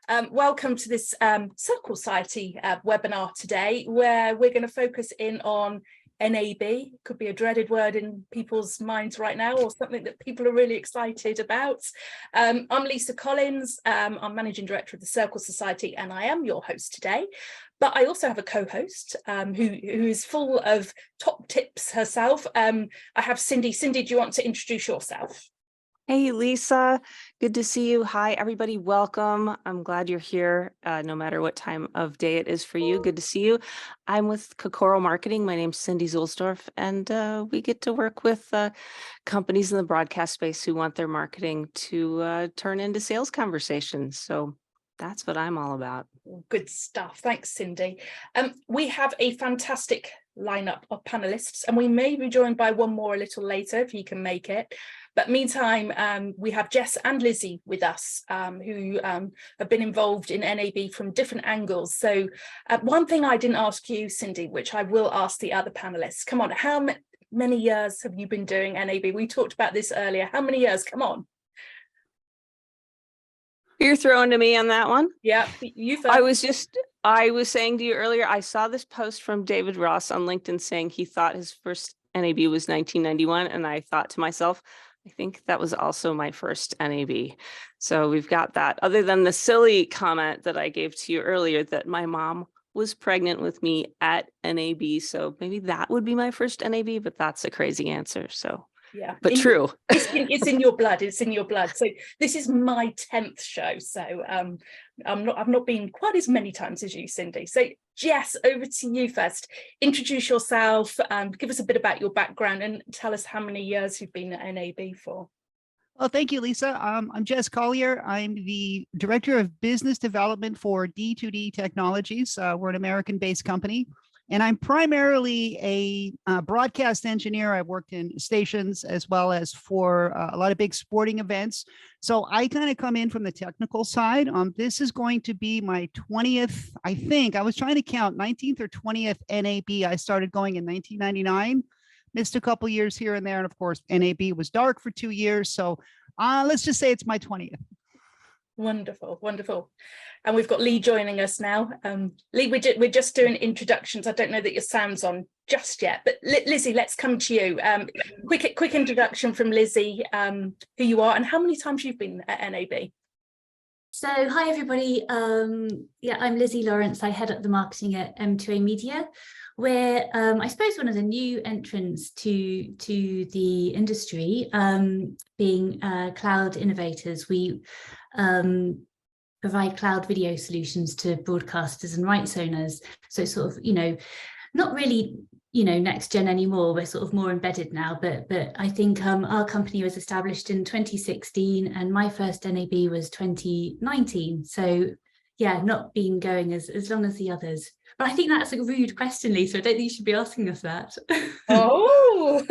Welcome to this Circle Society webinar today, where we're going to focus in on NAB. Could be a dreaded word in people's minds right now, or something that people are really excited about. I'm Lisa Collins. I'm Managing Director of the Circle Society, and I am your host today. But I also have a co-host who is full of top tips herself. I have Cindy. Cindy, do you want to introduce yourself? Hey, Lisa, good to see you. Hi, everybody. Welcome. I'm glad you're here, no matter what time of day it is for you. Good to see you. I'm with Kokoro Marketing. My name's Cindy Zulsdorf, and we get to work with companies in the broadcast space who want their marketing to turn into sales conversations. So that's what I'm all about. Good stuff. Thanks, Cindy. We have a fantastic lineup of panelists, and we may be joined by one more a little later if you can make it. But meantime, we have Jess and Lizzie with us, who have been involved in NAB from different angles. So one thing I didn't ask you, Cindy, which I will ask the other panelists. Come on, how many years have you been doing NAB? We talked about this earlier. How many years? Come on. You're throwing to me on that one? Yeah, you first. I was saying to you earlier, I saw this post from David Ross on LinkedIn saying he thought his first NAB was 1991. And I thought to myself, I think that was also my first NAB. So we've got that. Other than the silly comment that I gave to you earlier that my mom was pregnant with me at NAB. So maybe that would be my first NAB, but that's a crazy answer. So yeah, but true. It's in your blood. It's in your blood. So this is my 10th show. So I've not been quite as many times as you, Cindy. So Jess, over to you first. Introduce yourself, give us a bit about your background, and tell us how many years you've been at NAB for. Well, thank you, Lisa. I'm Jess Collier. I'm the Director of Business Development for D2D Technologies. We're an American-based company. And I'm primarily a broadcast engineer. I've worked in stations as well as for a lot of big sporting events. So I kind of come in from the technical side. This is going to be my 20th, I think. I was trying to count 19th or 20th NAB. I started going in 1999, missed a couple years here and there. And of course, NAB was dark for 2 years. So let's just say it's my 20th. Wonderful, wonderful. And we've got Lee joining us now. Lee, we're just doing introductions. I don't know that your sound's on just yet, but Lizzie, let's come to you. Quick introduction from Lizzie, who you are and how many times you've been at NAB. So hi, everybody. Yeah, I'm Lizzie Lawrence. I head up the marketing at M2A Media. We're, I suppose, one of the new entrants to the industry, being cloud innovators. We provide cloud video solutions to broadcasters and rights owners. So sort of, not really, next gen anymore. We're sort of more embedded now, but I think our company was established in 2016 and my first NAB was 2019. So yeah, not been going as long as the others. But I think that's a rude question, Lisa. I don't think you should be asking us that. Oh,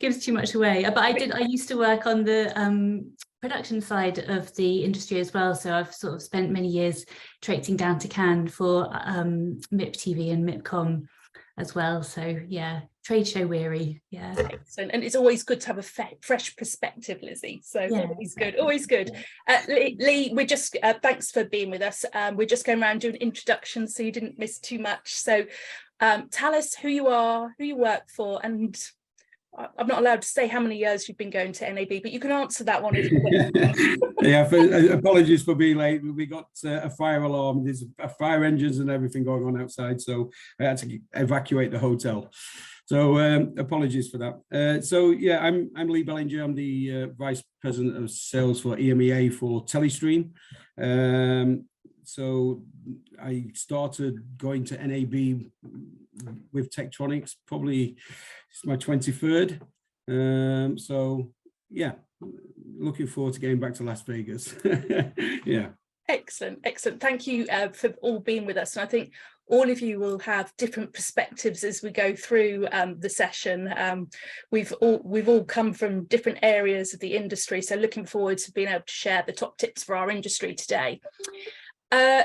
gives too much away. But I used to work on the production side of the industry as well. So I've sort of spent many years traipsing down to Cannes for MIP TV and MIPCOM as well. So yeah, trade show weary. Yeah. Excellent. And it's always good to have a fresh perspective, Lizzie. So yeah, always good. Lee, we're just thanks for being with us. We're just going around doing introductions so you didn't miss too much. So tell us who you are, who you work for, and I'm not allowed to say how many years you've been going to NAB, but you can answer that one if you want. Yeah, apologies for being late. We got a fire alarm. There's fire engines and everything going on outside, so I had to evacuate the hotel. So apologies for that. So yeah, I'm Lee Bellinger. I'm the Vice President of Sales for EMEA for Telestream. So I started going to NAB with Tektronix, probably it's my 23rd. So yeah, looking forward to getting back to Las Vegas. Yeah. Excellent. Thank you for all being with us. And I think all of you will have different perspectives as we go through the session. We've all come from different areas of the industry, so looking forward to being able to share the top tips for our industry today.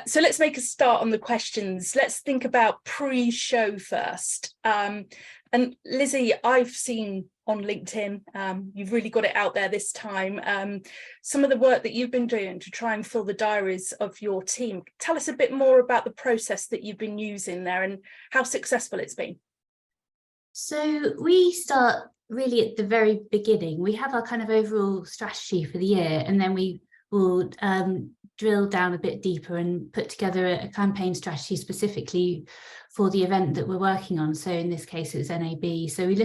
So let's make a start on the questions. Let's think about pre-show first. And Lizzie, I've seen on LinkedIn. You've really got it out there this time. Some of the work that you've been doing to try and fill the diaries of your team. Tell us a bit more about the process that you've been using there and how successful it's been. So we start really at the very beginning. We have our kind of overall strategy for the year, and then we will drill down a bit deeper and put together a campaign strategy specifically for the event that we're working on. So in this case, it's NAB. So we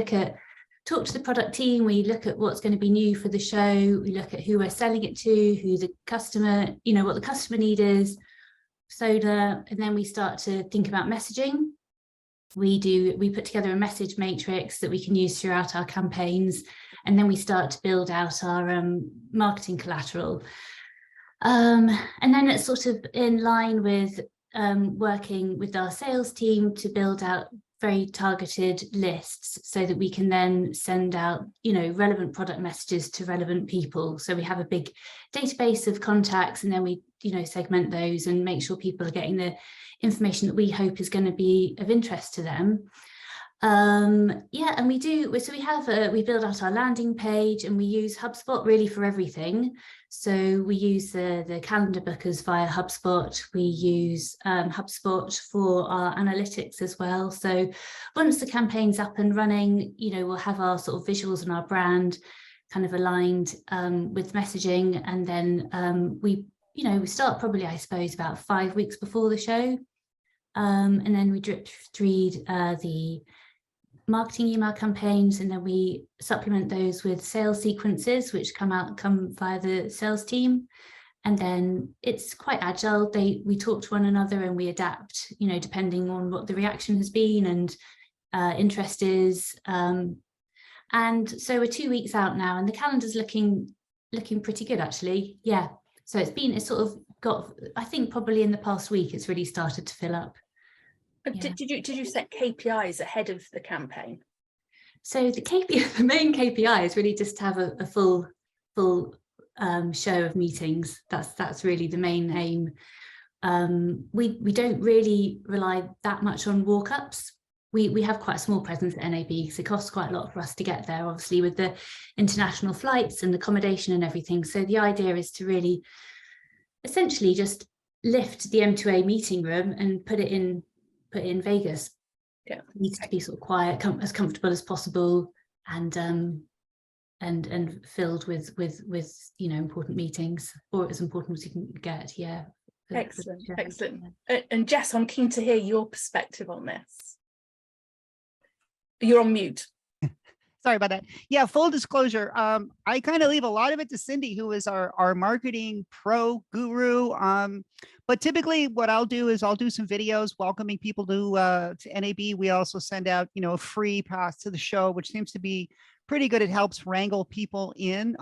talk to the product team, we look at what's going to be new for the show, we look at who we're selling it to, who the customer, what the customer need is, and then we start to think about messaging. We put together a message matrix that we can use throughout our campaigns, and then we start to build out our marketing collateral. And then it's sort of in line with working with our sales team to build out very targeted lists so that we can then send out, relevant product messages to relevant people. So we have a big database of contacts, and then we, segment those and make sure people are getting the information that we hope is going to be of interest to them. And we build out our landing page, and we use HubSpot really for everything. So we use the calendar bookers via HubSpot. We use HubSpot for our analytics as well. So once the campaign's up and running, we'll have our sort of visuals and our brand kind of aligned with messaging. And then we start probably, I suppose, about 5 weeks before the show. And then we drip feed the marketing email campaigns, and then we supplement those with sales sequences which come via the sales team. And then it's quite agile. We talk to one another and we adapt, depending on what the reaction has been and interest is. And so we're 2 weeks out now, and the calendar's looking pretty good, actually. Yeah. So it's sort of got, I think probably in the past week, it's really started to fill up. Yeah. Did you set KPIs ahead of the campaign? So the main KPI is really just to have a full show of meetings. That's really the main aim. We don't really rely that much on walk-ups. We have quite a small presence at NAB because it costs quite a lot for us to get there, obviously, with the international flights and accommodation and everything. So the idea is to really essentially just lift the M2A meeting room and put it in Vegas. Yeah, it needs to be sort of quiet, as comfortable as possible, and filled with important meetings, or as important as you can get. Yeah. Excellent. And Jess, I'm keen to hear your perspective on this. You're on mute. Sorry about that. Yeah, full disclosure. I kind of leave a lot of it to Cindy, who is our marketing pro guru. But typically what I'll do is I'll do some videos welcoming people to NAB. We also send out, a free pass to the show, which seems to be pretty good. It helps wrangle people in.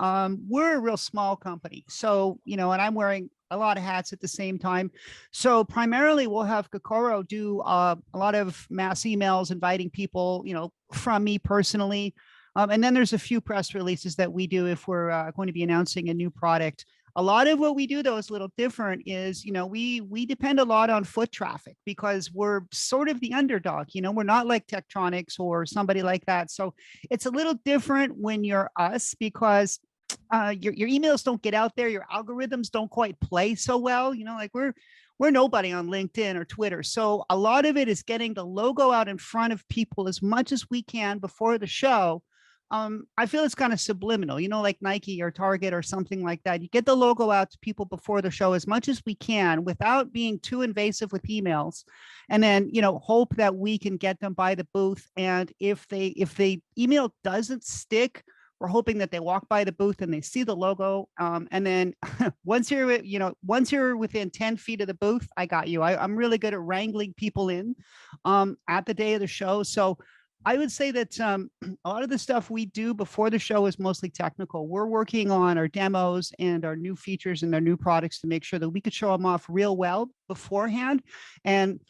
We're a real small company. So, and I'm wearing a lot of hats at the same time. So primarily we'll have Kokoro do a lot of mass emails inviting people, from me personally. And then there's a few press releases that we do if we're going to be announcing a new product. A lot of what we do, though, is a little different is, we depend a lot on foot traffic because we're sort of the underdog. We're not like Tektronix or somebody like that. So it's a little different when you're us because your emails don't get out there. Your algorithms don't quite play so well. Like we're nobody on LinkedIn or Twitter. So a lot of it is getting the logo out in front of people as much as we can before the show. I feel it's kind of subliminal, like Nike or Target or something like that. You get the logo out to people before the show as much as we can without being too invasive with emails. And then, hope that we can get them by the booth. And if the email doesn't stick, we're hoping that they walk by the booth and they see the logo. And then once you're within 10 feet of the booth, I got you. I'm really good at wrangling people in at the day of the show. So I would say that a lot of the stuff we do before the show is mostly technical. We're working on our demos and our new features and our new products to make sure that we could show them off real well beforehand. And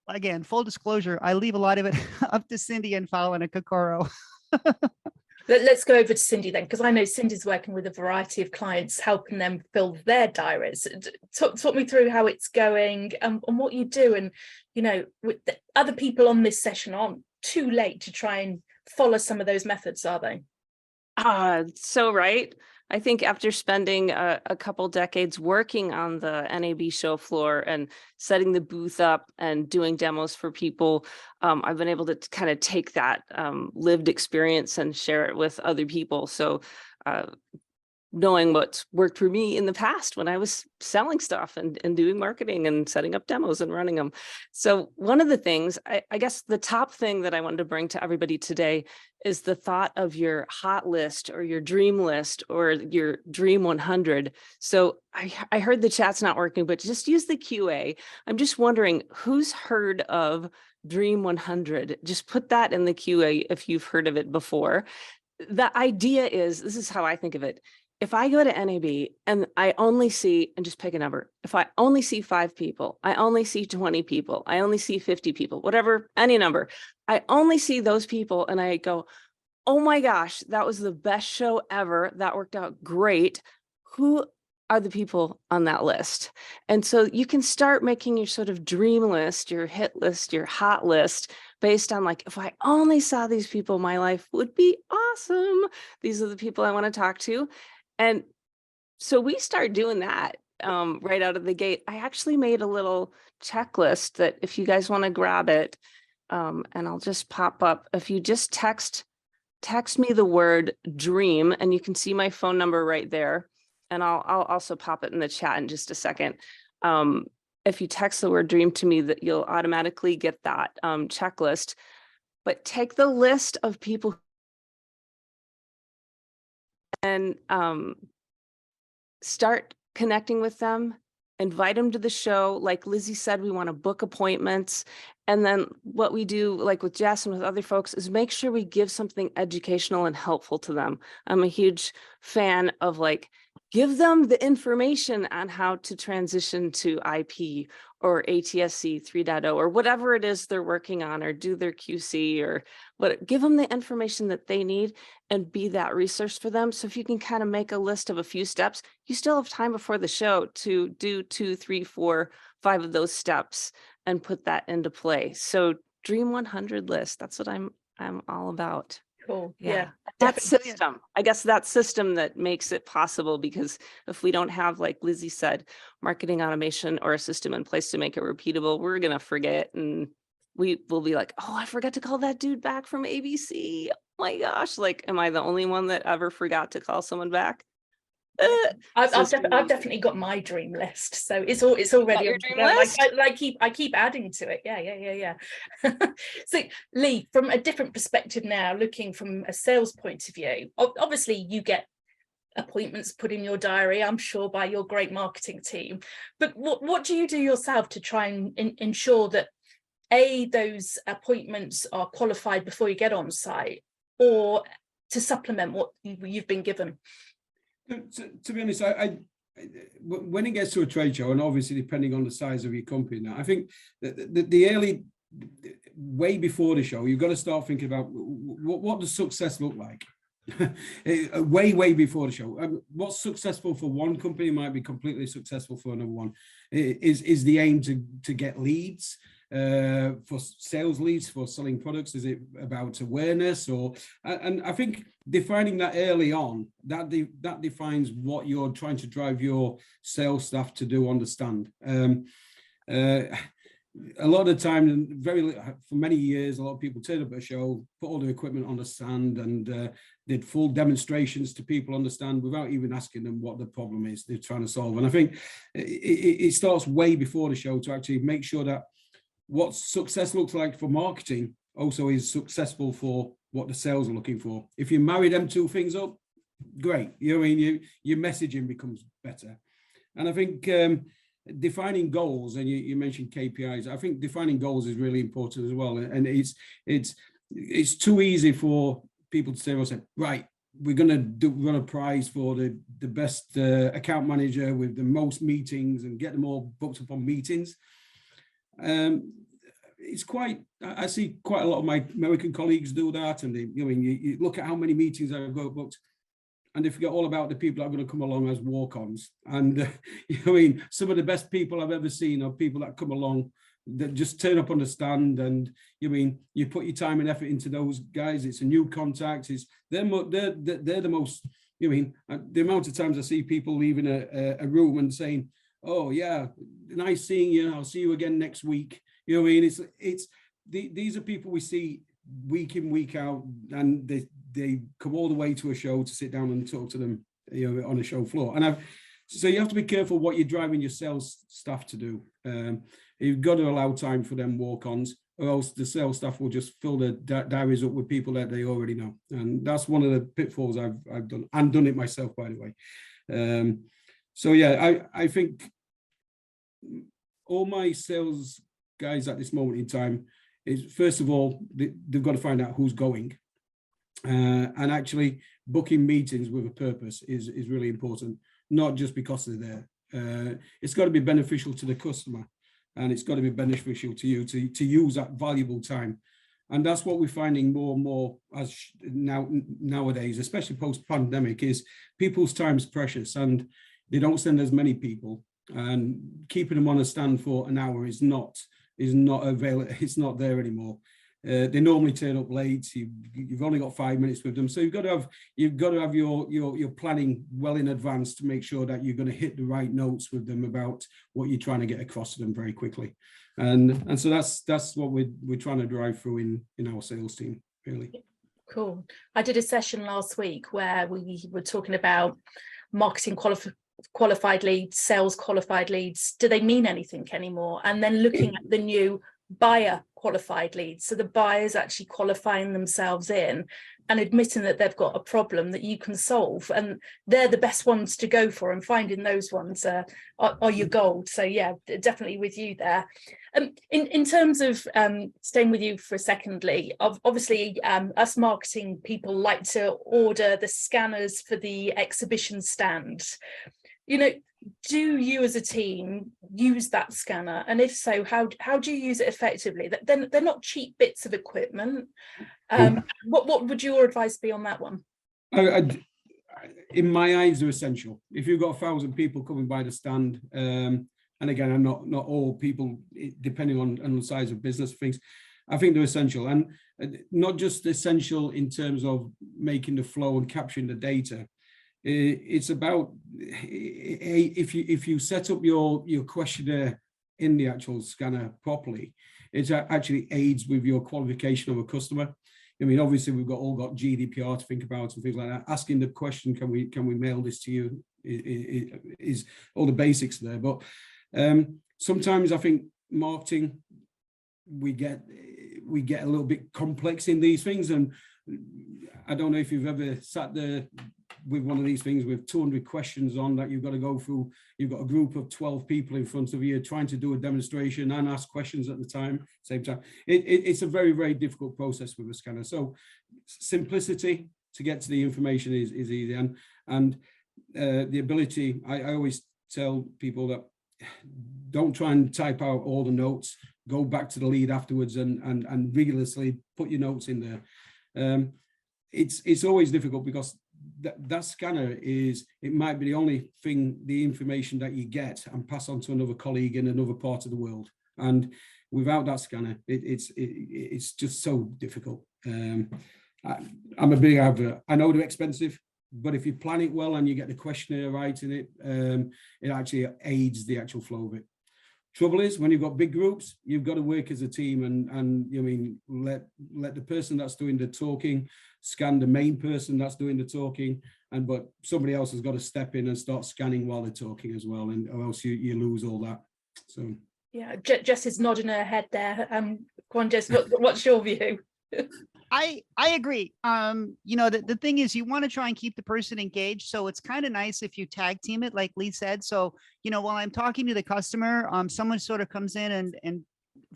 again, full disclosure, I leave a lot of it up to Cindy and Fallon and Kokoro. Let's go over to Cindy then, because I know Cindy's working with a variety of clients, helping them fill their diaries. Talk me through how it's going and what you do. And, with the other people on this session aren't too late to try and follow some of those methods, are they? So right. I think after spending a couple decades working on the NAB show floor and setting the booth up and doing demos for people, I've been able to kind of take that lived experience and share it with other people. So knowing what's worked for me in the past when I was selling stuff and doing marketing and setting up demos and running them. So one of the things, I guess the top thing that I wanted to bring to everybody today is the thought of your hot list or your dream list or your dream 100. So I heard the chat's not working, but just use the QA. I'm just wondering who's heard of Dream 100? Just put that in the QA if you've heard of it before. The idea is, this is how I think of it. If I go to NAB and I only see, and just pick a number, if I only see 5 people, I only see 20 people, I only see 50 people, whatever, any number, I only see those people and I go, oh my gosh, that was the best show ever. That worked out great. Who are the people on that list? And so you can start making your sort of dream list, your hit list, your hot list based on like, if I only saw these people, my life would be awesome. These are the people I want to talk to. And so we start doing that right out of the gate. I actually made a little checklist that if you guys want to grab it, and I'll just pop up. If you just text me the word dream, and you can see my phone number right there. And I'll also pop it in the chat in just a second. If you text the word dream to me, that you'll automatically get that checklist. But take the list of people and start connecting with them, invite them to the show. Like Lizzie said, we want to book appointments. And then what we do, like with Jess and with other folks, is make sure we give something educational and helpful to them. I'm a huge fan of like, give them the information on how to transition to IP or ATSC 3.0 or whatever it is they're working on, or do their QC or what, give them the information that they need and be that resource for them. So if you can kind of make a list of a few steps, you still have time before the show to do 2, 3, 4, 5 of those steps and put that into play. So Dream 100 list, that's what I'm all about. Cool. Yeah. That system, I guess that system that makes it possible, because if we don't have, like Lizzie said, marketing automation or a system in place to make it repeatable, we're going to forget. And we will be like, oh, I forgot to call that dude back from ABC. Oh my gosh. Like, am I the only one that ever forgot to call someone back? I've definitely got my dream list, so it's already your dream list? I keep adding to it. Yeah. So Lee, from a different perspective now, looking from a sales point of view, obviously you get appointments put in your diary, I'm sure, by your great marketing team, but what do you do yourself to try and ensure that those appointments are qualified before you get on site, or to supplement what you've been given? To be honest, when it gets to a trade show, and obviously depending on the size of your company now, I think the early, way before the show, you've got to start thinking about what does success look like? way before the show. What's successful for one company might be completely successful for another one. Is the aim to get leads? For sales leads, for selling products? Is it about awareness? And I think defining that early on, that defines what you're trying to drive your sales staff to do, understand. A lot of the time, for many years, a lot of people turned up at a show, put all the equipment on the stand, and did full demonstrations to people understand without even asking them what the problem is they're trying to solve. And I think it starts way before the show to actually make sure that what success looks like for marketing also is successful for what the sales are looking for. If you marry them two things up, great. You know what I mean? Your messaging becomes better. And I think defining goals, and you mentioned KPIs, I think defining goals is really important as well. And it's too easy for people to say, right, we're going to run a prize for the best account manager with the most meetings and get them all booked up on meetings. It's quite, I see quite a lot of my American colleagues do that, and you look at how many meetings I've got booked, and they forget all about the people that are going to come along as walk-ons. And some of the best people I've ever seen are people that come along that just turn up on the stand, and you put your time and effort into those guys. It's a new contact. They're the most. The amount of times I see people leaving a room and saying, "Oh yeah, nice seeing you. I'll see you again next week." These are people we see week in, week out, and they come all the way to a show to sit down and talk to them, on a show floor. And so you have to be careful what you're driving your sales staff to do. You've got to allow time for them walk-ons, or else the sales staff will just fill their diaries up with people that they already know. And that's one of the pitfalls I've done, and done it myself, by the way. So yeah, I think all my sales guys at this moment in time is, first of all, they've got to find out who's going, and actually booking meetings with a purpose is really important, not just because they're there. It's got to be beneficial to the customer, and it's got to be beneficial to you to use that valuable time. And that's what we're finding more and more as nowadays, especially post-pandemic, is people's time is precious, and they don't send as many people, and keeping them on a stand for an hour is not available. It's not there anymore. They normally turn up late. You've only got 5 minutes with them, so you've got to have your planning well in advance to make sure that you're going to hit the right notes with them about what you're trying to get across to them very quickly. And so that's what we're trying to drive through in our sales team, really. Cool. I did a session last week where we were talking about marketing qualified leads, sales qualified leads. Do they mean anything anymore? And then looking at the new buyer qualified leads, so the buyers actually qualifying themselves in and admitting that they've got a problem that you can solve, and they're the best ones to go for, and finding those ones are your gold. So yeah, definitely with you there. In terms of staying with you for a second, Lee, obviously us marketing people like to order the scanners for the exhibition stand. Do you as a team use that scanner? And if so, how do you use it effectively? They're not cheap bits of equipment. What would your advice be on that one? In my eyes, they're essential. If you've got 1,000 people coming by the stand, and again, I'm not all people, depending on the size of business things, I think they're essential, and not just essential in terms of making the flow and capturing the data. It's about, if you set up your questionnaire in the actual scanner properly, it actually aids with your qualification of a customer. Obviously we've all got GDPR to think about and things like that. Asking the question, can we mail this to you, is all the basics there. But sometimes I think marketing, we get a little bit complex in these things, and I don't know if you've ever sat there with one of these things with 200 questions on that you've got to go through. You've got a group of 12 people in front of you trying to do a demonstration and ask questions at the same time. It's a very, very difficult process with a scanner. So simplicity to get to the information is easy, and the ability, I always tell people that don't try and type out all the notes. Go back to the lead afterwards and rigorously put your notes in there. It's always difficult because that scanner it might be the only thing, the information that you get and pass on to another colleague in another part of the world. And without that scanner, it's just so difficult. I'm a big advert. I know they're expensive, but if you plan it well and you get the questionnaire right in it, it actually aids the actual flow of it. Trouble is, when you've got big groups, you've got to work as a team, and let the person that's doing the talking scan the main person that's doing the talking, but somebody else has got to step in and start scanning while they're talking as well, or else you lose all that. So yeah, Jess is nodding her head there. Go on, Jess, what's your view? I agree. The thing is, you want to try and keep the person engaged. So it's kind of nice if you tag team it, like Lee said. So, while I'm talking to the customer, someone sort of comes in and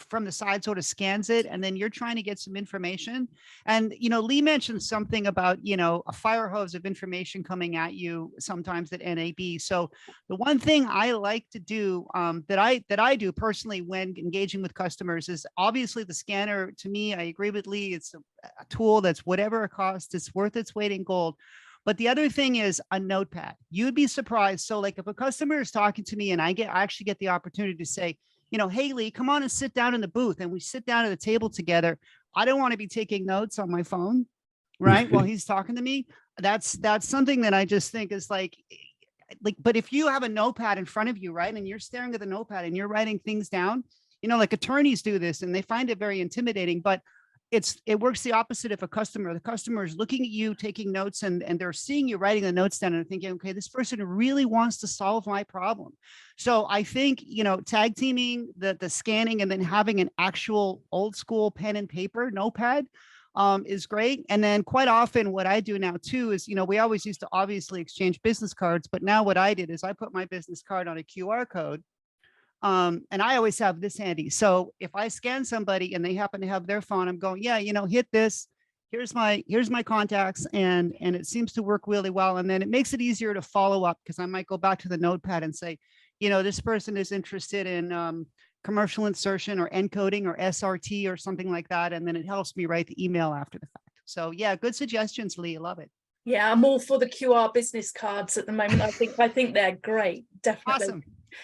from the side sort of scans it, and then you're trying to get some information. And, Lee mentioned something about, a fire hose of information coming at you sometimes at NAB. So the one thing I like to do that I do personally when engaging with customers is obviously the scanner. To me, I agree with Lee. It's a tool that's whatever it costs, it's worth its weight in gold. But the other thing is a notepad. You'd be surprised. So like if a customer is talking to me and I actually get the opportunity to say, Haley, come on and sit down in the booth, and we sit down at the table together. I don't want to be taking notes on my phone, right, while he's talking to me. That's something that I just think is like, but if you have a notepad in front of you, right, and you're staring at the notepad and you're writing things down, like attorneys do this and they find it very intimidating, but it works the opposite. If the customer is looking at you, taking notes, and they're seeing you writing the notes down and thinking, okay, this person really wants to solve my problem. So I think, tag teaming the scanning and then having an actual old school pen and paper notepad is great. And then quite often what I do now too is, we always used to obviously exchange business cards, but now what I did is I put my business card on a QR code. And I always have this handy. So if I scan somebody and they happen to have their phone, I'm going, yeah, hit this. Here's my contacts, and it seems to work really well. And then it makes it easier to follow up, because I might go back to the notepad and say, this person is interested in commercial insertion or encoding or SRT or something like that. And then it helps me write the email after the fact. So yeah, good suggestions, Lee. I love it. Yeah, I'm all for the QR business cards at the moment. I think they're great. Definitely. Awesome.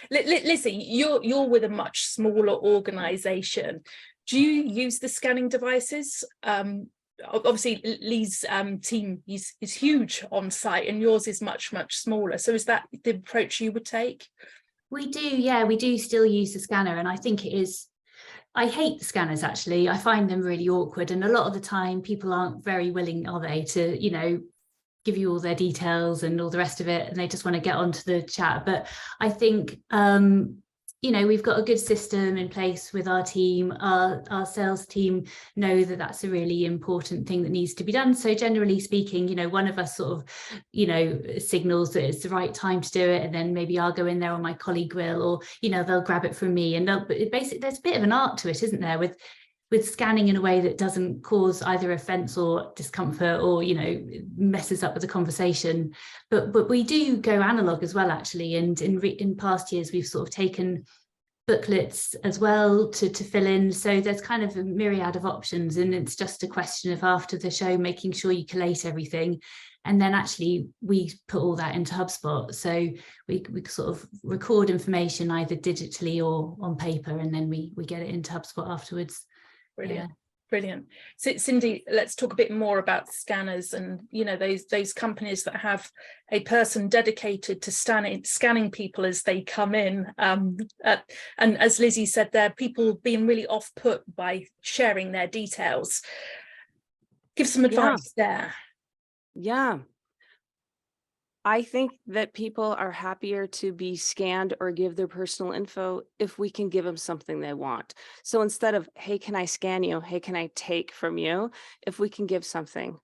Listen, you're with a much smaller organization. Do you use the scanning devices? Obviously Lee's team is huge on site, and yours is much smaller. So is that the approach you would take? We do, yeah, we do still use the scanner, and I think it is. I hate the scanners, actually. I find them really awkward, and a lot of the time people aren't very willing, are they, to give you all their details and all the rest of it, and they just want to get onto the chat. But I think we've got a good system in place with our team. Our sales team know that that's a really important thing that needs to be done. So generally speaking, one of us sort of signals that it's the right time to do it, and then maybe I'll go in there or my colleague will, or they'll grab it from me. And basically there's a bit of an art to it, isn't there, with scanning in a way that doesn't cause either offense or discomfort, or messes up with the conversation. But we do go analog as well, actually, and in past years we've sort of taken booklets as well to fill in. So there's kind of a myriad of options, and it's just a question of, after the show, making sure you collate everything. And then actually we put all that into HubSpot. So we sort of record information either digitally or on paper, and then we get it into HubSpot afterwards. Brilliant. Yeah. Brilliant. So Cindy, let's talk a bit more about scanners and those companies that have a person dedicated to scanning people as they come in. And as Lizzie said there, people being really off put by sharing their details. Give some advice there. Yeah. I think that people are happier to be scanned or give their personal info if we can give them something they want. So instead of, hey, can I scan you? Hey, can I take from you? If we can give something,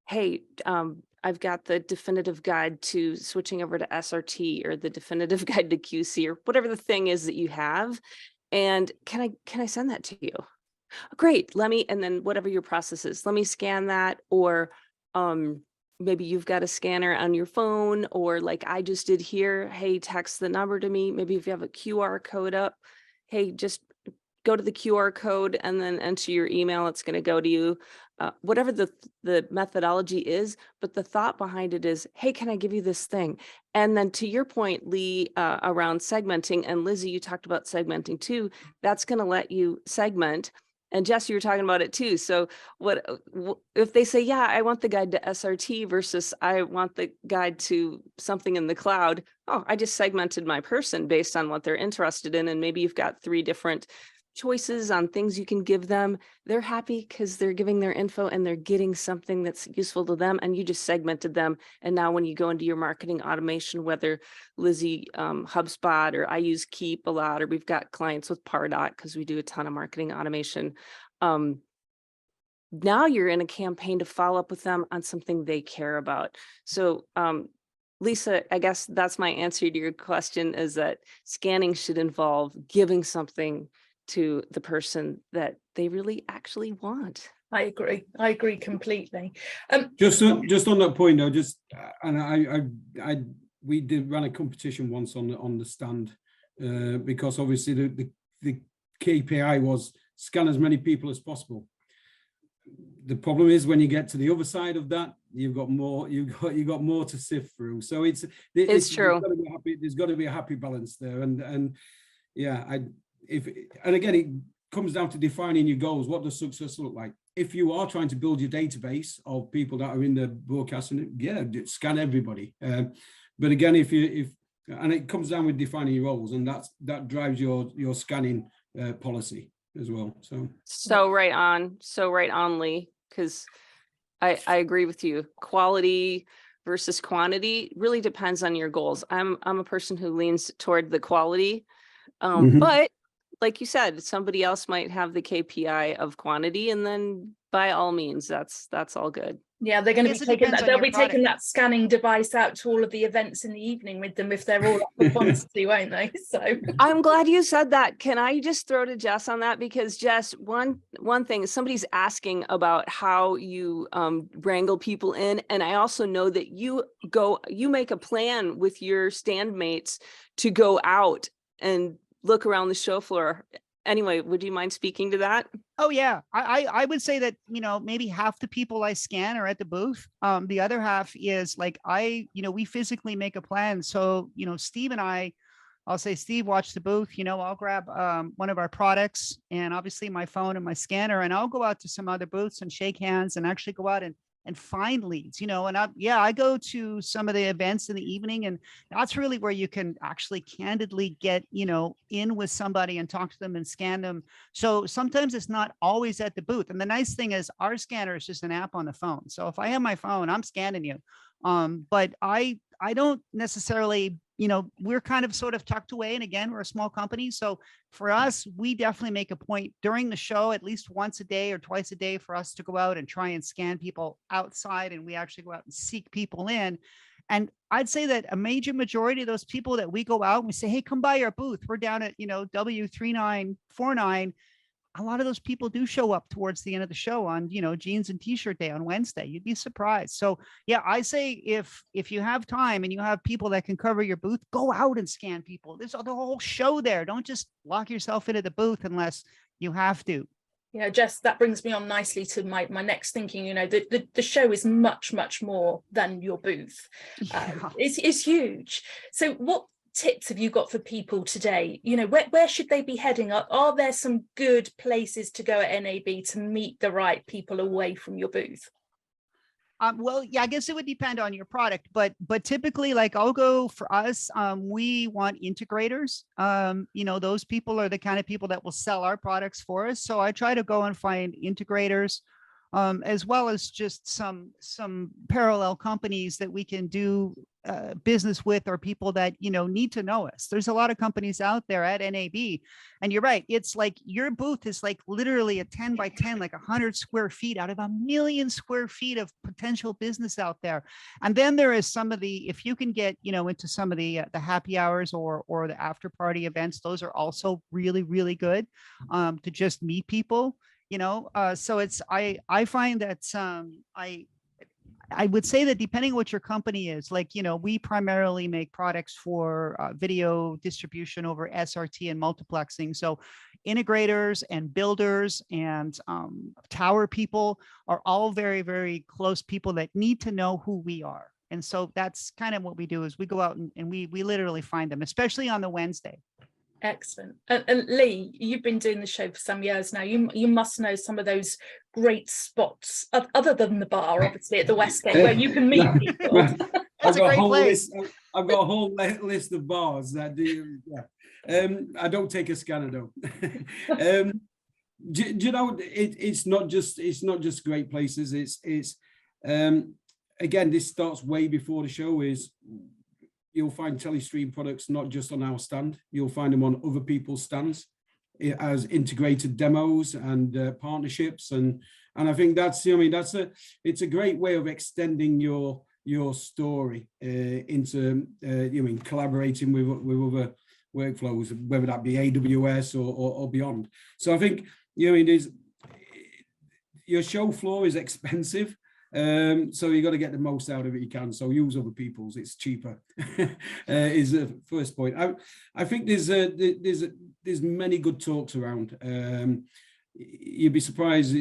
hey, I've got the definitive guide to switching over to SRT, or the definitive guide to QC, or whatever the thing is that you have. And can I send that to you? Great. And then whatever your process is, let me scan that. Or, maybe you've got a scanner on your phone, or like I just did here, hey, text the number to me. Maybe if you have a QR code up, hey, just go to the QR code and then enter your email. It's going to go to you, whatever the methodology is. But the thought behind it is, hey, can I give you this thing? And then to your point, Lee, around segmenting, and Lizzie, you talked about segmenting too. That's going to let you segment. And Jess, you were talking about it too. So what if they say, yeah, I want the guide to SRT versus I want the guide to something in the cloud? Oh, I just segmented my person based on what they're interested in. And maybe you've got 3 different choices on things you can give them. They're happy because they're giving their info and they're getting something that's useful to them, and you just segmented them. And now when you go into your marketing automation, whether Lizzie, HubSpot, or I use Keep a lot, or we've got clients with Pardot because we do a ton of marketing automation. Now you're in a campaign to follow up with them on something they care about. So Lisa, I guess that's my answer to your question, is that scanning should involve giving something to the person that they really actually want. I agree completely. Just on that point though, and we did run a competition once on the stand, because obviously the KPI was scan as many people as possible. The problem is when you get to the other side of that, you've got more to sift through. So it's true. There's got to be a happy balance there, and yeah, and again, it comes down to defining your goals. What does success look like? If you are trying to build your database of people that are in the broadcasting, yeah, scan everybody. But again, and it comes down with defining your roles, and that drives your scanning policy as well. So right on, Lee, because I agree with you. Quality versus quantity really depends on your goals. I'm a person who leans toward the quality, but like you said, somebody else might have the KPI of quantity, and then by all means, that's all good. Yeah, they're going to be taking that. They'll be taking that scanning device out to all of the events in the evening with them if they're all up for quantity, won't they? So I'm glad you said that. Can I just throw to Jess on that? Because Jess, one thing is somebody's asking about how you wrangle people in, and I also know that you make a plan with your stand mates to go out and look around the show floor. Anyway, would you mind speaking to that? Oh yeah, I would say that, maybe half the people I scan are at the booth. The other half is like we physically make a plan. So, Steve and I'll say, Steve, watch the booth. I'll grab one of our products and obviously my phone and my scanner, and I'll go out to some other booths and shake hands and actually go out and find leads, and I go to some of the events in the evening, and that's really where you can actually candidly get, in with somebody and talk to them and scan them. So sometimes it's not always at the booth. And the nice thing is our scanner is just an app on the phone. So if I have my phone, I'm scanning you. But I don't necessarily, we're kind of sort of tucked away. And again, we're a small company. So for us, we definitely make a point during the show, at least once a day or twice a day, for us to go out and try and scan people outside. And we actually go out and seek people in. And I'd say that a major majority of those people that we go out and we say, hey, come by our booth. We're down at, W3949. A lot of those people do show up towards the end of the show on, jeans and t-shirt day on Wednesday. You'd be surprised. So yeah, I say if you have time and you have people that can cover your booth, go out and scan people. There's the whole show there. Don't just lock yourself into the booth unless you have to. Yeah, Jess, that brings me on nicely to my next thinking. The show is much, much more than your booth. It's huge. So what tips have you got for people today? Where should they be heading up? Are there some good places to go at NAB to meet the right people away from your booth? Well, yeah, I guess it would depend on your product, but typically, like I'll go for us, we want integrators. Those people are the kind of people that will sell our products for us. So I try to go and find integrators, as well as just some parallel companies that we can do business with, or people that need to know us. There's a lot of companies out there at NAB, and you're right. It's like your booth is like literally a 10 by 10, like 100 square feet out of 1 million square feet of potential business out there. And then there is some of the, if you can get into some of the happy hours or the after party events, those are also really, really good to just meet people. So it's I find that I would say that depending on what your company is, like, we primarily make products for video distribution over SRT and multiplexing. So integrators and builders and tower people are all very, very close people that need to know who we are. And so that's kind of what we do, is we go out and we literally find them, especially on the Wednesday. Excellent. And Lee, you've been doing the show for some years now. You must know some of those great spots, other than the bar, obviously, at the Westgate, where you can meet people. That's a great place. I've got a whole list of bars that do. Yeah. I don't take a scanner though. Do you know? It's not just great places. It's again, this starts way before the show. You'll find Telestream products not just on our stand. You'll find them on other people's stands as integrated demos and partnerships, and I think that's it's a great way of extending your story into collaborating with other workflows, whether that be AWS or beyond. So I think your show floor is expensive. So you got to get the most out of it you can. So use other people's; it's cheaper. Is the first point. I think there's many good talks around. You'd be surprised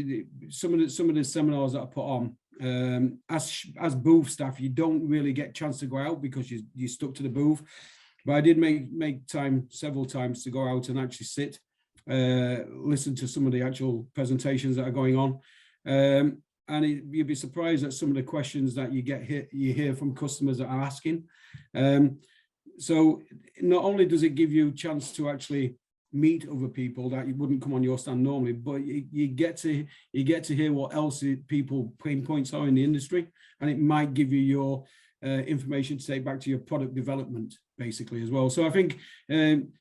some of the seminars that I put on. As booth staff, you don't really get a chance to go out because you're stuck to the booth. But I did make time several times to go out and actually sit listen to some of the actual presentations that are going on. And you'd be surprised at some of the questions that you hear from customers that are asking. So not only does it give you a chance to actually meet other people that you wouldn't come on your stand normally, but you get to hear what else people pain points are in the industry, and it might give you your information to take back to your product development basically as well. So I think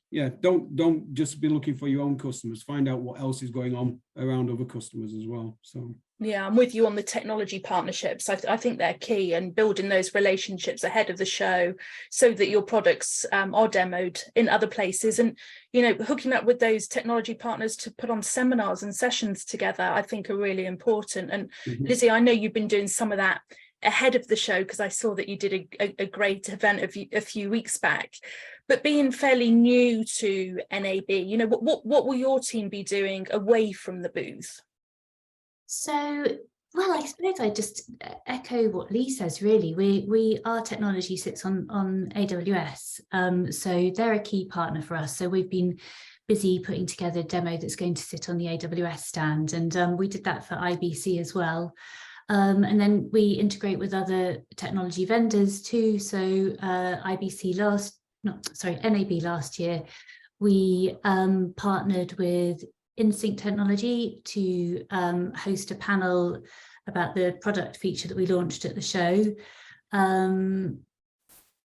yeah, don't just be looking for your own customers, find out what else is going on around other customers as well. So yeah, I'm with you on the technology partnerships. I think they're key, and building those relationships ahead of the show so that your products are demoed in other places, and hooking up with those technology partners to put on seminars and sessions together, I think are really important. And Lizzie, I know you've been doing some of that ahead of the show, because I saw that you did a great event a few weeks back. But being fairly new to NAB, what will your team be doing away from the booth? So, well, I suppose I just echo what Lee says, really. Our technology sits on AWS, so they're a key partner for us. So we've been busy putting together a demo that's going to sit on the AWS stand, and we did that for IBC as well. And then we integrate with other technology vendors too. So NAB last year, we partnered with InSync Technology to host a panel about the product feature that we launched at the show.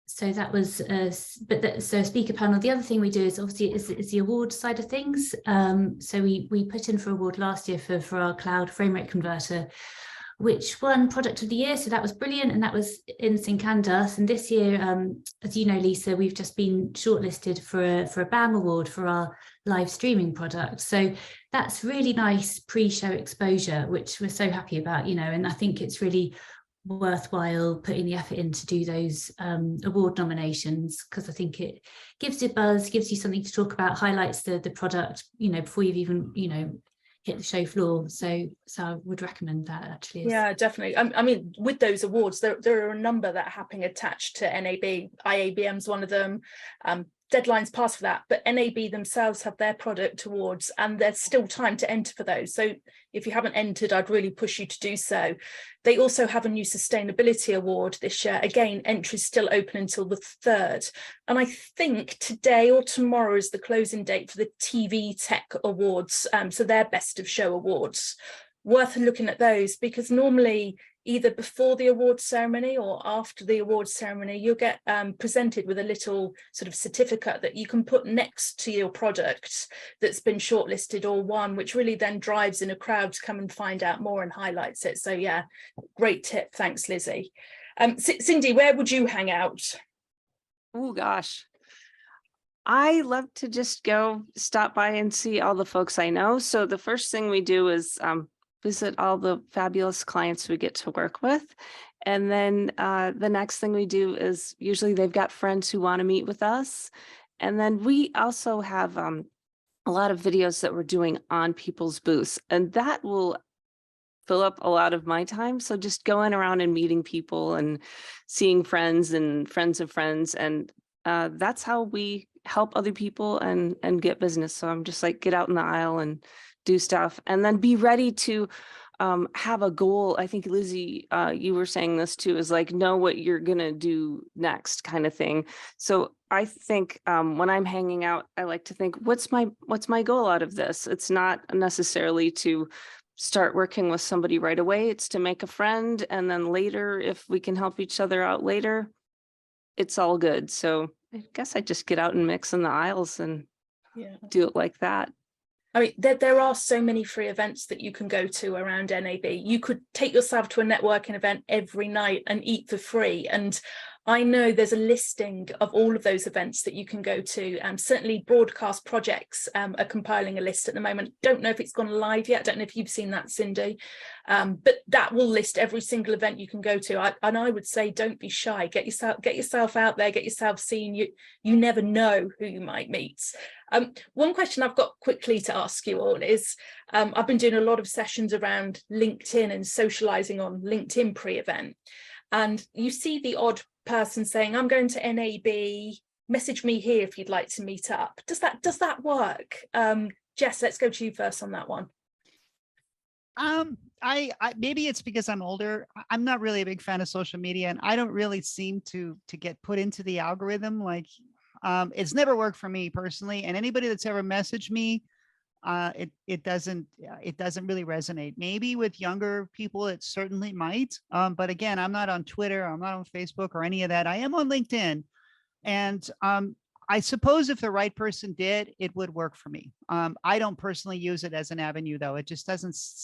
So that was so a speaker panel. The other thing we do is obviously is the award side of things. So we put in for award last year for our cloud frame rate converter, which won product of the year. So that was brilliant, and that was InSync and us. And this year, as you know, Lisa, we've just been shortlisted for a BAM award for our live streaming product. So that's really nice pre-show exposure, which we're so happy about, and I think it's really worthwhile putting the effort in to do those award nominations, because I think it gives you buzz, gives you something to talk about, highlights the product, before you've even, hit the show floor. So I would recommend that actually. Yeah, definitely. I mean, with those awards, there are a number that are happening attached to NAB. IABM's one of them. Deadlines pass for that, but NAB themselves have their product awards, and there's still time to enter for those. So if you haven't entered, I'd really push you to do so. They also have a new sustainability award this year. Again, entries still open until the 3rd. And I think today or tomorrow is the closing date for the TV Tech Awards. So they're best of show awards. Worth looking at those, because normally either before the award ceremony or after the award ceremony, you'll get presented with a little sort of certificate that you can put next to your product that's been shortlisted or won, which really then drives in a crowd to come and find out more and highlights it. So yeah, great tip. Thanks, Lizzie. Cindy, where would you hang out? Oh gosh, I love to just go stop by and see all the folks I know. So the first thing we do is visit all the fabulous clients we get to work with. And then the next thing we do is usually they've got friends who want to meet with us. And then we also have a lot of videos that we're doing on people's booths, and that will fill up a lot of my time. So just going around and meeting people and seeing friends and friends of friends. And that's how we help other people and get business. So I'm just like, get out in the aisle and do stuff, and then be ready to have a goal. I think Lizzie, you were saying this too, is like, know what you're gonna do next kind of thing. So I think when I'm hanging out, I like to think, what's my goal out of this? It's not necessarily to start working with somebody right away. It's to make a friend, and then later, if we can help each other out later, it's all good. So I guess I just get out and mix in the aisles and do it like that. I mean, there are so many free events that you can go to around NAB. You could take yourself to a networking event every night and eat for free. And I know there's a listing of all of those events that you can go to. Certainly Broadcast Projects are compiling a list at the moment. Don't know if it's gone live yet. Don't know if you've seen that, Cindy. But that will list every single event you can go to. And I would say, don't be shy. Get yourself out there, get yourself seen. You never know who you might meet. One question I've got quickly to ask you all is, I've been doing a lot of sessions around LinkedIn and socializing on LinkedIn pre-event. And you see the odd person saying, I'm going to NAB, message me here if you'd like to meet up. Does that work? Jess, let's go to you first on that one. I maybe it's because I'm older. I'm not really a big fan of social media, and I don't really seem to get put into the algorithm. Like, it's never worked for me personally. And anybody that's ever messaged me, it doesn't really resonate. Maybe with younger people, it certainly might. But again, I'm not on Twitter. I'm not on Facebook or any of that. I am on LinkedIn, and I suppose if the right person did, it would work for me. I don't personally use it as an avenue, though. It just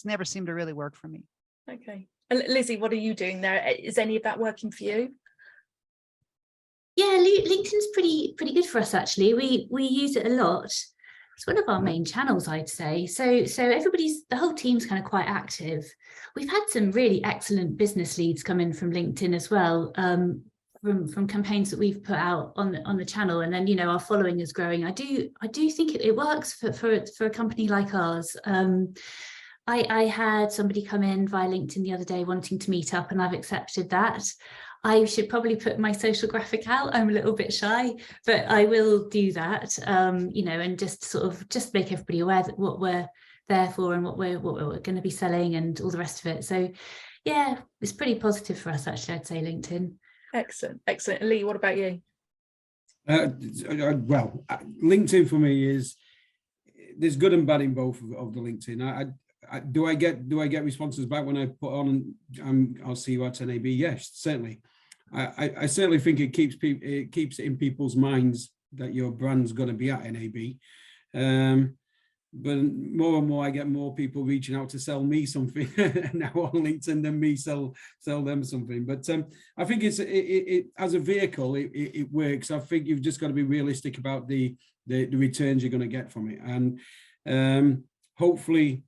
never seemed to really work for me. Okay. And Lizzie, what are you doing there? Is any of that working for you? Yeah, LinkedIn's pretty good for us, actually. We use it a lot. It's one of our main channels, I'd say. So the whole team's kind of quite active. We've had some really excellent business leads come in from LinkedIn as well. From campaigns that we've put out on the channel, and then our following is growing. I do think it works for a company like ours. I had somebody come in via LinkedIn the other day wanting to meet up, and I've accepted that. I should probably put my social graphic out. I'm a little bit shy, but I will do that. And just make everybody aware that what we're there for and what we're going to be selling and all the rest of it. So yeah, it's pretty positive for us, actually, I'd say, LinkedIn. Excellent. Lee, what about you? Well, LinkedIn for me is, there's good and bad in both of the LinkedIn. Do I get responses back when I put on I'll see you at NAB? Yes, certainly. I certainly think it keeps it in people's minds that your brand's going to be at NAB. But more and more, I get more people reaching out to sell me something now on LinkedIn than me sell them something. But I think it as a vehicle, it works. I think you've just got to be realistic about the returns you're going to get from it, and hopefully,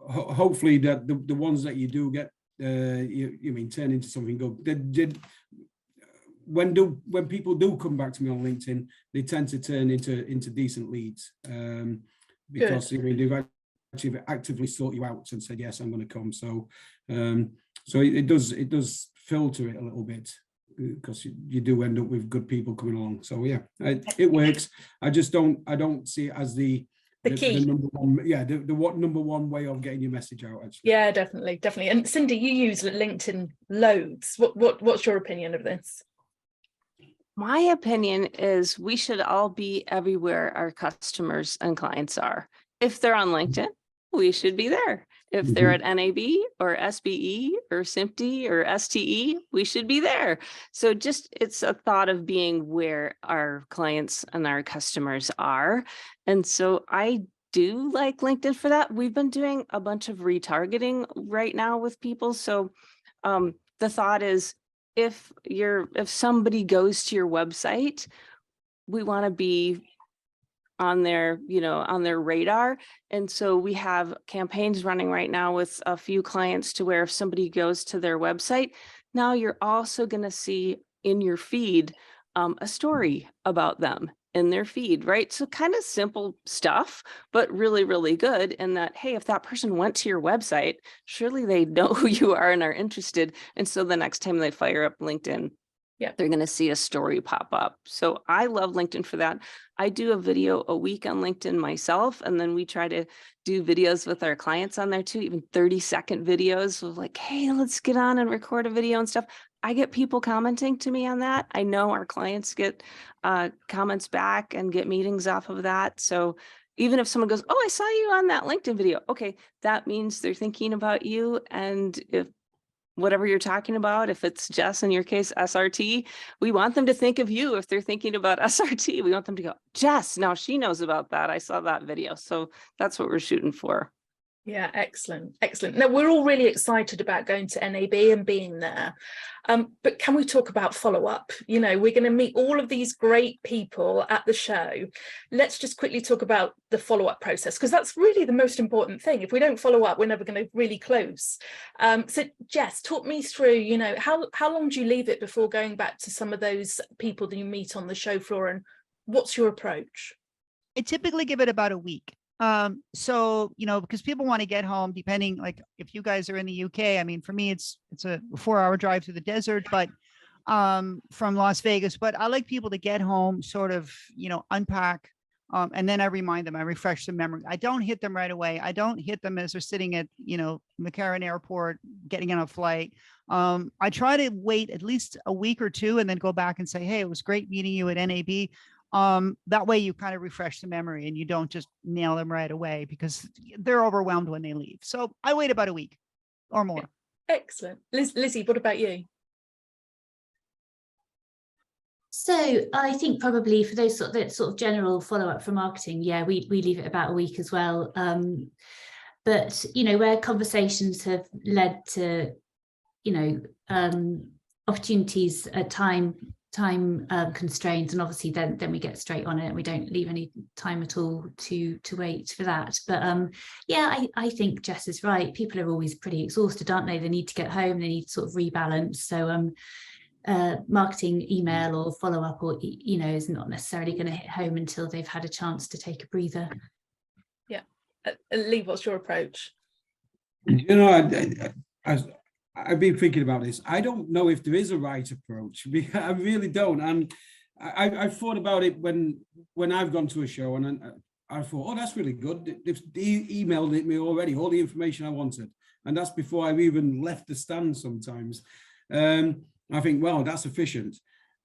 hopefully that the ones that you do get, turn into something good. When people do come back to me on LinkedIn, they tend to turn into decent leads, because they've actually actively sought you out and said, yes, I'm going to come. So it does filter it a little bit, because you do end up with good people coming along. So yeah, it works. I don't see it as the key, the number one, the number one way of getting your message out, actually. Yeah, definitely. And Cindy, you use LinkedIn loads. What's your opinion of this? My opinion is we should all be everywhere our customers and clients are. If they're on LinkedIn, we should be there. If they're at NAB or SBE or SIMPTE or STE, we should be there. So it's a thought of being where our clients and our customers are. And so I do like LinkedIn for that. We've been doing a bunch of retargeting right now with people. So the thought is, if somebody goes to your website, we want to be on their radar. And so we have campaigns running right now with a few clients to where if somebody goes to their website, now you're also going to see in your feed a story about them in their feed, right? So kind of simple stuff, but really, really good in that, hey, if that person went to your website, surely they know who you are and are interested. And so the next time they fire up LinkedIn, they're going to see a story pop up. So I love LinkedIn for that. I do a video a week on LinkedIn myself, and then we try to do videos with our clients on there too, even 30-second videos of like, hey, let's get on and record a video and stuff. I get people commenting to me on that. I know our clients get comments back and get meetings off of that. So even if someone goes, oh, I saw you on that LinkedIn video, okay, that means they're thinking about you. And if whatever you're talking about, if it's Jess, in your case, SRT, we want them to think of you. If they're thinking about SRT, we want them to go, Jess, now she knows about that. I saw that video. So that's what we're shooting for. Yeah, excellent. Now, we're all really excited about going to NAB and being there. But can we talk about follow-up? We're going to meet all of these great people at the show. Let's just quickly talk about the follow-up process, because that's really the most important thing. If we don't follow up, we're never going to really close. So Jess, talk me through, how long do you leave it before going back to some of those people that you meet on the show floor, and what's your approach? I typically give it about a week. So, because people want to get home, depending, like if you guys are in the UK, I mean, for me, it's a 4-hour drive through the desert, but from Las Vegas, but I like people to get home, sort of, unpack, And then I remind them, I refresh the memory. I don't hit them right away. I don't hit them as they're sitting at, McCarran Airport, getting on a flight. I try to wait at least a week or two and then go back and say, hey, it was great meeting you at NAB. That way you kind of refresh the memory and you don't just nail them right away because they're overwhelmed when they leave. So I wait about a week or more. Excellent. Lizzie, what about you? So I think probably for those sort of general follow-up from marketing, yeah, we leave it about a week as well. But where conversations have led to opportunities at time constraints, and obviously then we get straight on it and we don't leave any time at all to wait for that. But yeah, I think Jess is right. People are always pretty exhausted, aren't they? They need to get home, they need to sort of rebalance. So marketing email or follow-up or is not necessarily going to hit home until they've had a chance to take a breather. Yeah. Lee, what's your approach? I've been thinking about this. I don't know if there is a right approach. I really don't. And I thought about it when I've gone to a show, and I thought, oh, that's really good. They've emailed it me already, all the information I wanted. And that's before I've even left the stand sometimes. I think, well, that's efficient.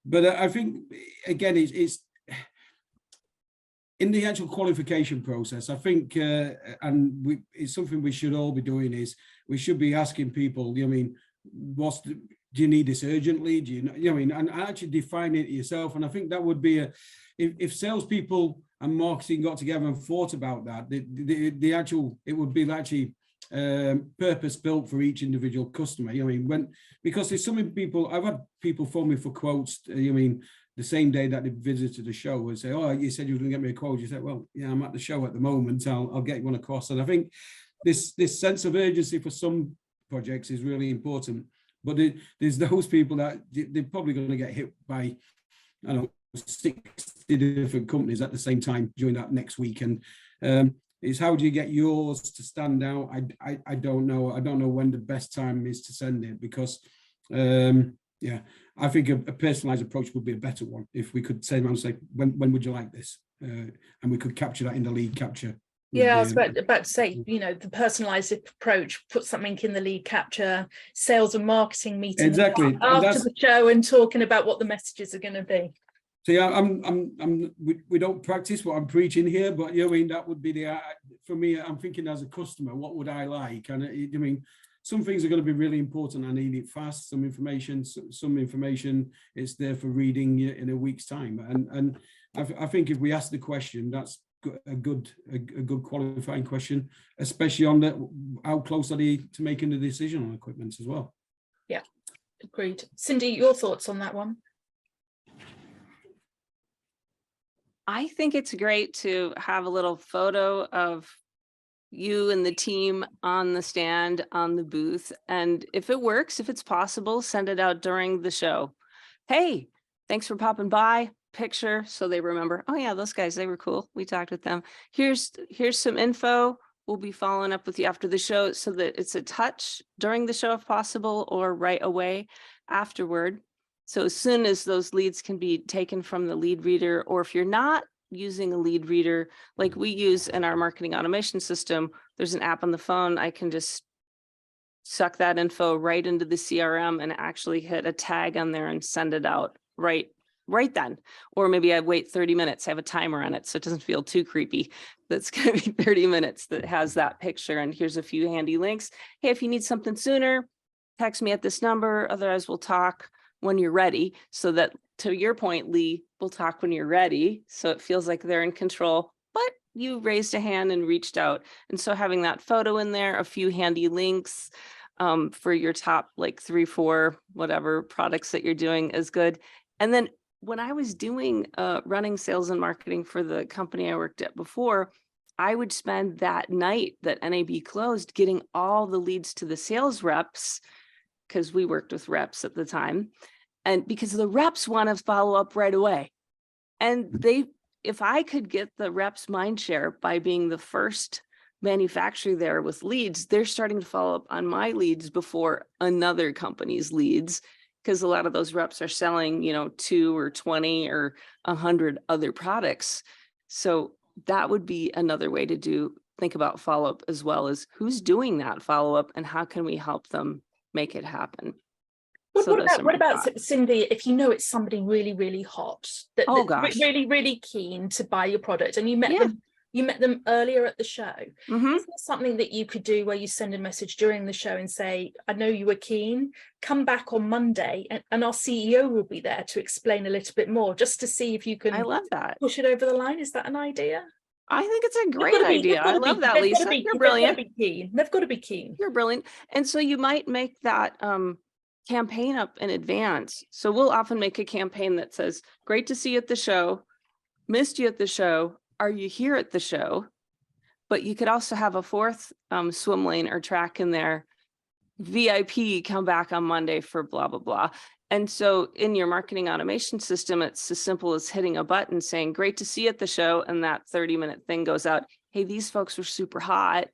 But I think, again, it's in the actual qualification process, I think, it's something we should all be doing, is we should be asking people, do you need this urgently? Do you know, and actually define it yourself. And I think that would be if salespeople and marketing got together and thought about that, it would be actually purpose built for each individual customer. Because there's so many people, I've had people phone me for quotes, the same day that they visited the show, and say, oh, you said you were going to get me a quote. You said, well, yeah, I'm at the show at the moment. I'll get you one across. And I think this sense of urgency for some projects is really important. But there's those people that they're probably going to get hit by, 60 different companies at the same time during that next week. And it's how do you get yours to stand out? I don't know. I don't know when the best time is to send it, because I think a personalized approach would be a better one. If we could say, when would you like this? And we could capture that in the lead capture. Yeah, I was about to say, the personalized approach, put something in the lead capture, sales and marketing meeting exactly after the show and talking about what the messages are going to be. So yeah, we don't practice what I'm preaching here, but that would be for me. I'm thinking as a customer, what would I like? And some things are going to be really important. I need it fast. Some information it's there for reading in a week's time. And I think if we ask the question, that's a good qualifying question, especially on how close are they to making the decision on equipment as well. Yeah, agreed. Cindy, your thoughts on that one? I think it's great to have a little photo of you and the team on the stand, on the booth. And if it works, if it's possible, send it out during the show. Hey, thanks for popping by. Picture, so they remember, oh yeah, those guys, they were cool. We talked with them. Here's some info. We'll be following up with you after the show, so that it's a touch during the show if possible, or right away afterward. So as soon as those leads can be taken from the lead reader, or if you're not using a lead reader like we use in our marketing automation system, there's an app on the phone. I can just suck that info right into the CRM and actually hit a tag on there and send it out right then. Or maybe I wait 30 minutes. I have a timer on it, so it doesn't feel too creepy. That's going to be 30 minutes that has that picture. And here's a few handy links. Hey, if you need something sooner, text me at this number. Otherwise, we'll talk when you're ready. So that, to your point, Lee, we'll talk when you're ready. So it feels like they're in control, but you raised a hand and reached out. And so having that photo in there, a few handy links for your top 3, 4, whatever products that you're doing is good. And then when I was doing running sales and marketing for the company I worked at before, I would spend that night that NAB closed getting all the leads to the sales reps, because we worked with reps at the time. And because the reps want to follow up right away. And if I could get the reps mind share by being the first manufacturer there with leads, they're starting to follow up on my leads before another company's leads, because a lot of those reps are selling, 2 or 20 or 100 other products. So that would be another way to think about follow-up, as well as who's doing that follow-up and how can we help them make it happen. So What about Cindy, if you know it's somebody really, really hot, that's really, really keen to buy your product, and you met them earlier at the show. Is there something that you could do where you send a message during the show and say, I know you were keen, come back on Monday and our CEO will be there to explain a little bit more, just to see if you can push it over the line? Is that an idea? I think it's a great idea. I love that, Lisa. You're brilliant. They've got to be keen. You're brilliant. And so you might make that campaign up in advance. So we'll often make a campaign that says, great to see you at the show, missed you at the show, are you here at the show? But you could also have a fourth swim lane or track in there, VIP, come back on Monday for blah, blah, blah. And so in your marketing automation system, it's as simple as hitting a button saying, great to see you at the show. And that 30-minute thing goes out. Hey, these folks were super hot.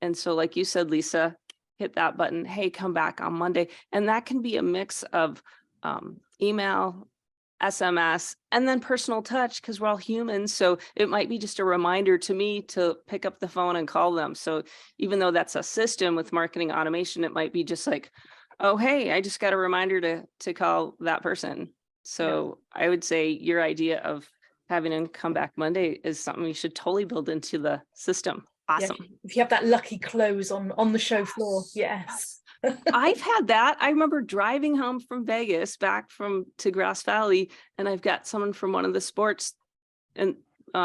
And so like you said, Lisa, hit that button. Hey, come back on Monday. And that can be a mix of email, SMS, and then personal touch, because we're all humans. So it might be just a reminder to me to pick up the phone and call them. So even though that's a system with marketing automation, it might be just like, oh, hey, I just got a reminder to call that person. So I would say your idea of having them come back Monday is something we should totally build into the system. Awesome. Yeah, if you have that lucky close on the show floor. Yes. I've had that. I remember driving home from Vegas back to Grass Valley, and I've got someone from one of the sports and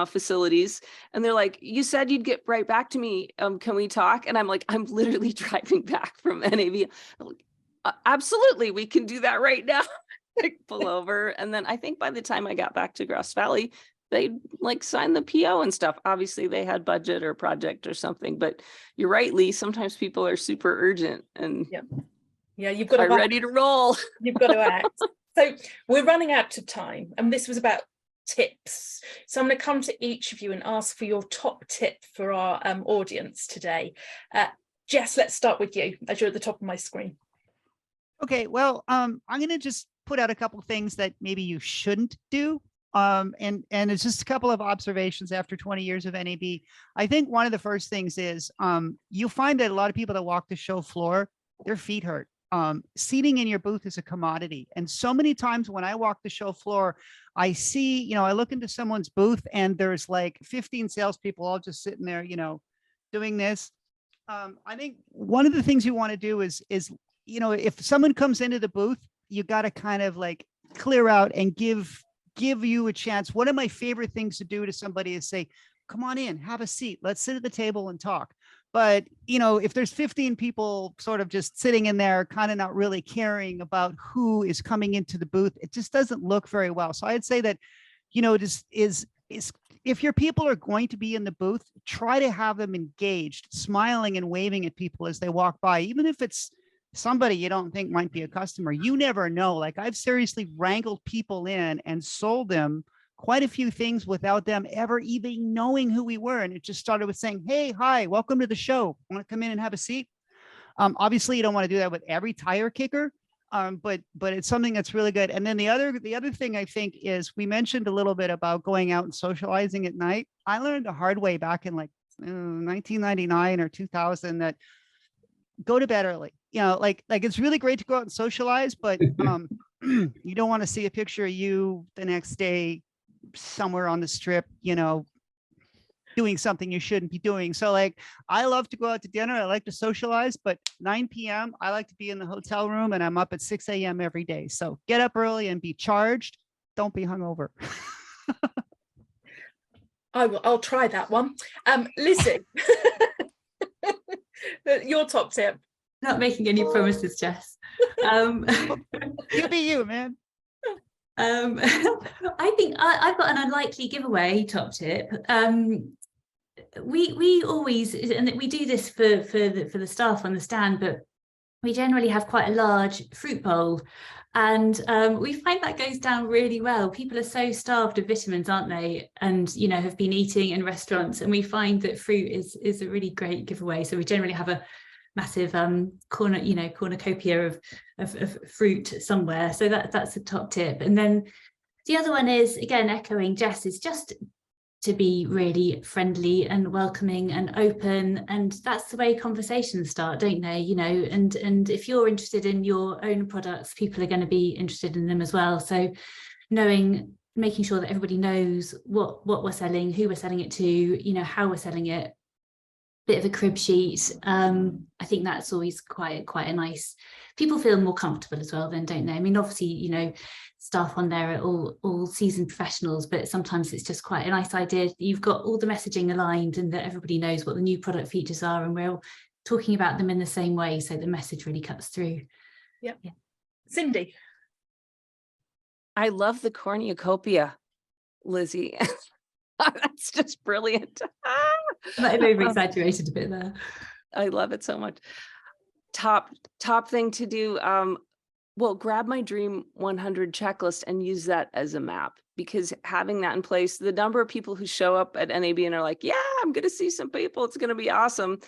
facilities, and they're like, you said you'd get right back to me. Can we talk? And I'm like, I'm literally driving back from NAB. I'm like, absolutely, we can do that right now. Like, pull over. And then I think by the time I got back to Grass Valley, they like signed the PO and stuff. Obviously they had budget or project or something, but you're right, Lee. Sometimes people are super urgent and you've got to be ready to roll. You've got to act. So we're running out of time, and this was about tips. So I'm going to come to each of you and ask for your top tip for our audience today. Jess, let's start with you as you're at the top of my screen. Okay, well, I'm going to just put out a couple of things that maybe you shouldn't do. And it's just a couple of observations after 20 years of NAB. I think one of the first things is you'll find that a lot of people that walk the show floor, their feet hurt. Seating in your booth is a commodity. And so many times when I walk the show floor, I see, I look into someone's booth and there's like 15 salespeople all just sitting there, doing this. I think one of the things you want to do is, if someone comes into the booth, you got to kind of like clear out and give you a chance. One of my favorite things to do to somebody is say, come on in, have a seat. Let's sit at the table and talk. But, if there's 15 people sort of just sitting in there, kind of not really caring about who is coming into the booth, it just doesn't look very well. So I'd say that, if your people are going to be in the booth, try to have them engaged, smiling and waving at people as they walk by, even if it's somebody you don't think might be a customer. You never know. Like, I've seriously wrangled people in and sold them quite a few things without them ever even knowing who we were. And it just started with saying, hey, hi, welcome to the show. Want to come in and have a seat? Obviously, you don't want to do that with every tire kicker, but it's something that's really good. And then the other thing I think is, we mentioned a little bit about going out and socializing at night. I learned the hard way back in like 1999 or 2000 that go to bed early. Like it's really great to go out and socialize, but you don't want to see a picture of you the next day somewhere on the strip, doing something you shouldn't be doing. So like, I love to go out to dinner. I like to socialize, but 9 p.m. I like to be in the hotel room, and I'm up at 6 a.m. every day. So get up early and be charged. Don't be hungover. I'll try that one. Lizzie, your top tip. Not making any promises, Jess. You be you, man. I think I've got an unlikely giveaway top tip. We always, and we do this for the staff on the stand, but we generally have quite a large fruit bowl, and we find that goes down really well. People are so starved of vitamins, aren't they? And have been eating in restaurants, and we find that fruit is a really great giveaway. So we generally have a massive cornucopia of fruit somewhere. So that's a top tip. And then the other one is, again, echoing Jess, is just to be really friendly and welcoming and open, and that's the way conversations start, don't they? You know, and if you're interested in your own products, people are going to be interested in them as well. So making sure that everybody knows what we're selling, who we're selling it to, you know, how we're selling it, bit of a crib sheet. I think that's always quite a nice, people feel more comfortable as well then, don't they? I mean, obviously, you know, staff on there are all seasoned professionals, but sometimes it's just quite a nice idea that you've got all the messaging aligned and that everybody knows what the new product features are, and we're all talking about them in the same way, so the message really cuts through. Yeah. Cindy. I love the cornucopia, Lizzie. That's just brilliant. Might have over-exaggerated a bit there. I love it so much. Top thing to do. Well, grab my Dream 100 checklist and use that as a map, because having that in place, the number of people who show up at NAB and are like, yeah, I'm going to see some people, it's going to be awesome,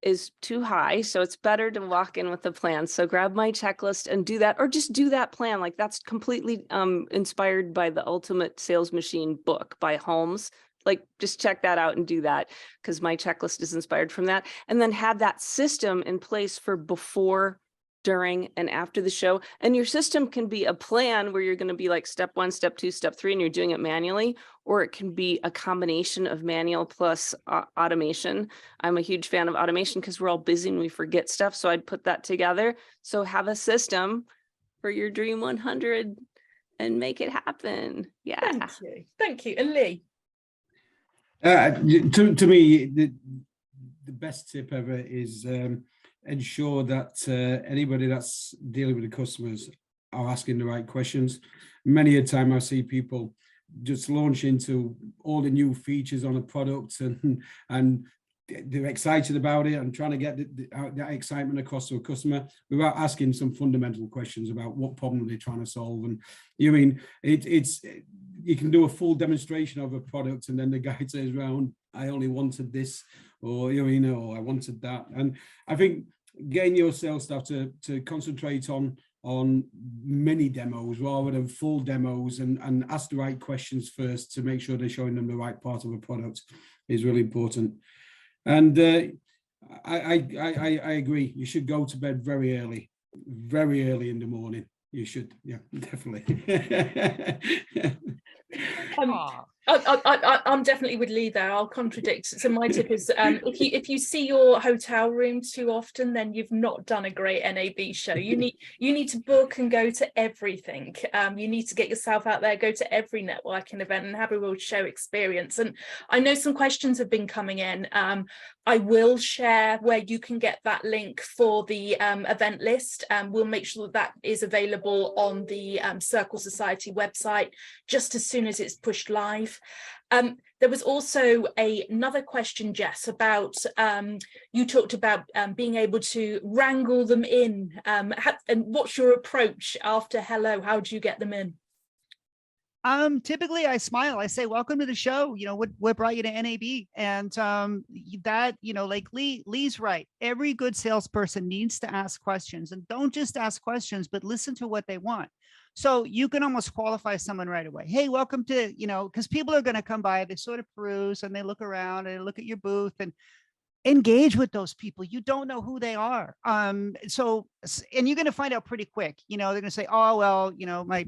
is too high. So it's better to walk in with a plan. So grab my checklist and do that, or just do that plan. Like, that's completely inspired by the Ultimate Sales Machine book by Holmes. Like, just check that out and do that, because my checklist is inspired from that. And then have that system in place for before, during, and after the show. And your system can be a plan where you're going to be like step 1, step 2, step 3, and you're doing it manually, or it can be a combination of manual plus automation. I'm a huge fan of automation because we're all busy and we forget stuff. So I'd put that together. So have a system for your Dream 100 and make it happen. Yeah. Thank you. And Lee? To me, the best tip ever is ensure that anybody that's dealing with the customers are asking the right questions. Many a time I see people just launch into all the new features on a product and they're excited about it and trying to get that excitement across to a customer without asking some fundamental questions about what problem they're trying to solve. And you mean it's you can do a full demonstration of a product and then the guy says round, I only wanted this, or you know, I wanted that. And I think getting your sales staff to concentrate on mini demos rather than full demos and ask the right questions first to make sure they're showing them the right part of a product is really important. And I agree. You should go to bed very early in the morning. You should, yeah, definitely. I'm definitely with Lee there. I'll contradict. So my tip is if you see your hotel room too often, then you've not done a great NAB show. You need to book and go to everything. You need to get yourself out there, go to every networking event and have a real show experience. And I know some questions have been coming in. I will share where you can get that link for the event list. We'll make sure that is available on the Circle Society website just as soon as it's pushed live. There was also another question, Jess, about you talked about being able to wrangle them in, and what's your approach after hello? How do you get them in? Typically I smile. I say, welcome to the show. You know, what brought you to NAB? And that, you know, like Lee's right. Every good salesperson needs to ask questions, and don't just ask questions, but listen to what they want. So you can almost qualify someone right away. Hey, welcome to, you know, because people are going to come by, they sort of peruse and they look around and they look at your booth and engage with those people. You don't know who they are. And you're going to find out pretty quick. You know, they're going to say, oh, well, you know, my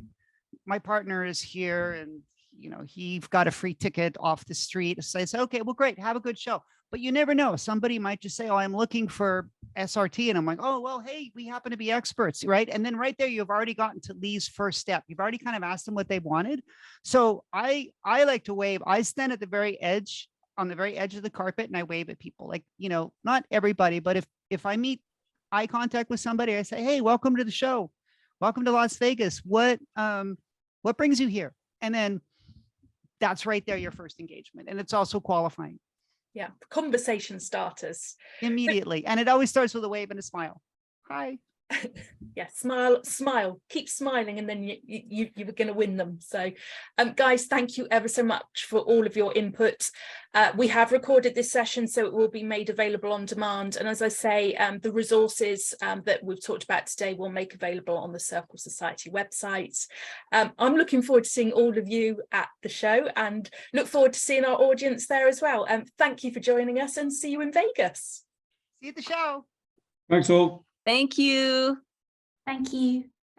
partner is here and, you know, he got a free ticket off the street. So I say, okay, well, great. Have a good show. But you never know. Somebody might just say, oh, I'm looking for SRT. And I'm like, oh, well, hey, we happen to be experts, right? And then right there, you've already gotten to Lee's first step. You've already kind of asked them what they wanted. So I like to wave. I stand at the very edge, on the very edge of the carpet, and I wave at people. Like, you know, not everybody, but if I meet eye contact with somebody, I say, hey, welcome to the show. Welcome to Las Vegas. What brings you here? And then that's right there, your first engagement. And it's also qualifying. Yeah, conversation starters. Immediately. And it always starts with a wave and a smile. Hi. Yeah, smile, keep smiling, and then you were going to win them. So guys, thank you ever so much for all of your input. We have recorded this session, so it will be made available on demand, and as I say, the resources that we've talked about today will make available on the Circle Society website. I'm looking forward to seeing all of you at the show, and look forward to seeing our audience there as well. Thank you for joining us, and see you in Vegas. See you at the show. Thanks all. Thank you. Thank you.